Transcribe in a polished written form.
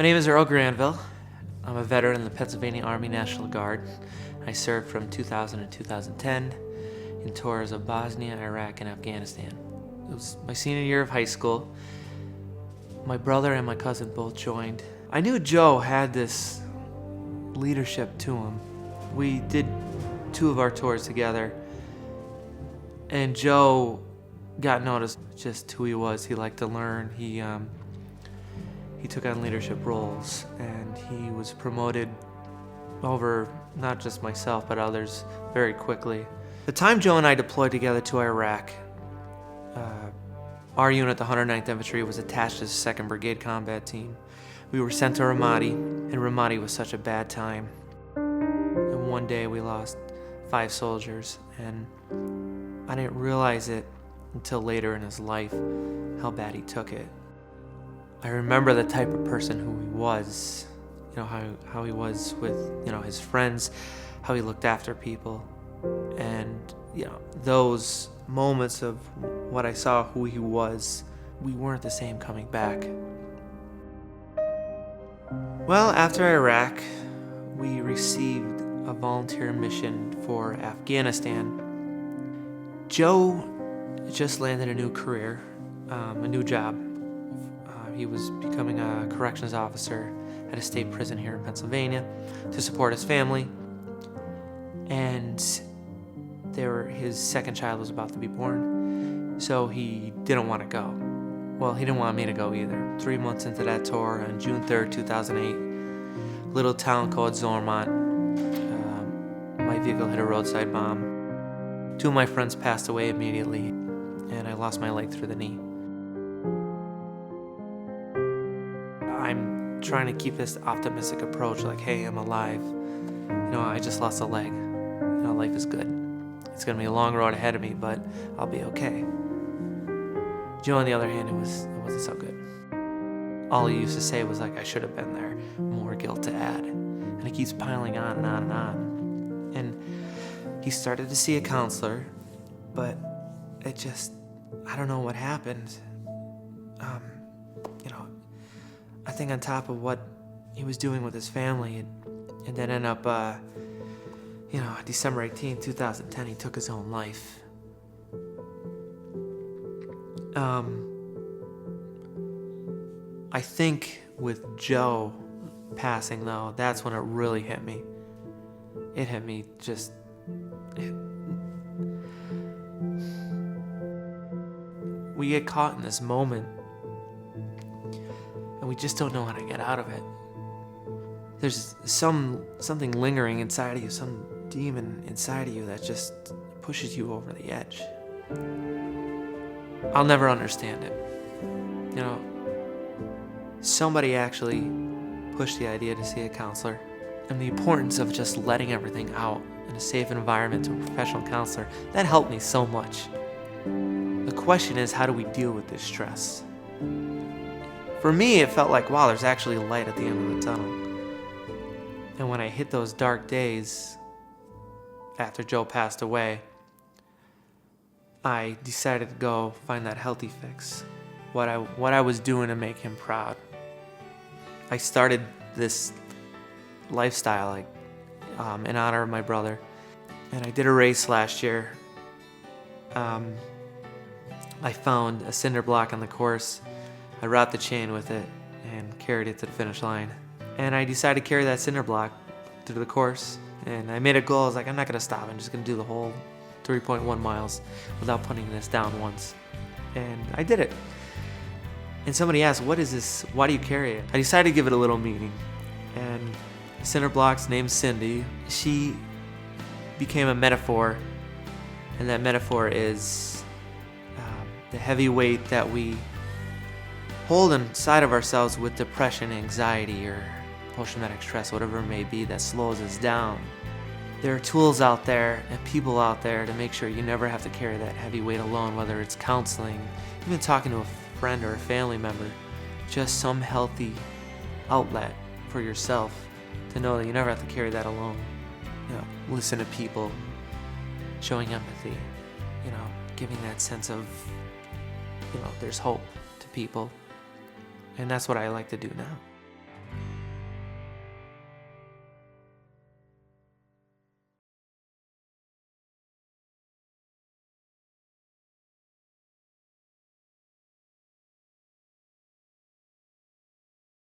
My name is Earl Granville. I'm a veteran in the Pennsylvania Army National Guard. I served from 2000 to 2010 in tours of Bosnia, Iraq, and Afghanistan. It was my senior year of high school. My brother and my cousin both joined. I knew Joe had this leadership to him. We did 2 of our tours together, and Joe got noticed just who he was. He liked to learn. He took on leadership roles, and he was promoted over not just myself but others very quickly. The time Joe and I deployed together to Iraq, our unit, the 109th Infantry, was attached to the 2nd Brigade Combat Team. We were sent to Ramadi, and Ramadi was such a bad time. And one day we lost 5 soldiers, and I didn't realize it until later in his life how bad he took it. I remember the type of person who he was, how he was with, his friends, how he looked after people. And, those moments of what I saw who he was, we weren't the same coming back. Well, after Iraq, we received a volunteer mission for Afghanistan. Joe just landed a new career, a new job. He was becoming a corrections officer at a state prison here in Pennsylvania to support his family. And his 2nd child was about to be born, so he didn't want to go. Well, he didn't want me to go either. 3 months into that tour, on June 3rd, 2008, a little town called Zormont, my vehicle hit a roadside bomb. 2 of my friends passed away immediately, and I lost my leg through the knee. I'm trying to keep this optimistic approach, like, hey, I'm alive. I just lost a leg. Life is good. It's gonna be a long road ahead of me, but I'll be okay. Joe, on the other hand, it wasn't so good. All he used to say was like, I should have been there. More guilt to add. And it keeps piling on and on and on. And he started to see a counselor, but I don't know what happened. I think on top of what he was doing with his family, and then ended up, December 18, 2010, he took his own life. I think with Joe passing, though, that's when it really hit me. It hit me we get caught in this moment, and we just don't know how to get out of it. There's something lingering inside of you, some demon inside of you that just pushes you over the edge. I'll never understand it. Somebody actually pushed the idea to see a counselor, and the importance of just letting everything out in a safe environment to a professional counselor, that helped me so much. The question is, how do we deal with this stress? For me, it felt like, wow, there's actually light at the end of the tunnel. And when I hit those dark days after Joe passed away, I decided to go find that healthy fix, what I was doing to make him proud. I started this lifestyle in honor of my brother, and I did a race last year. I found a cinder block on the course. I wrapped the chain with it and carried it to the finish line. And I decided to carry that cinder block through the course. And I made a goal. I was like, I'm not going to stop. I'm just going to do the whole 3.1 miles without putting this down once. And I did it. And somebody asked, what is this? Why do you carry it? I decided to give it a little meaning. And the cinder block's named Cindy. She became a metaphor. And that metaphor is the heavy weight that we hold inside of ourselves with depression, anxiety, or post-traumatic stress, whatever it may be, that slows us down. There are tools out there and people out there to make sure you never have to carry that heavy weight alone, whether it's counseling, even talking to a friend or a family member, just some healthy outlet for yourself to know that you never have to carry that alone. Listen to people, showing empathy, giving that sense of, there's hope to people. And that's what I like to do now.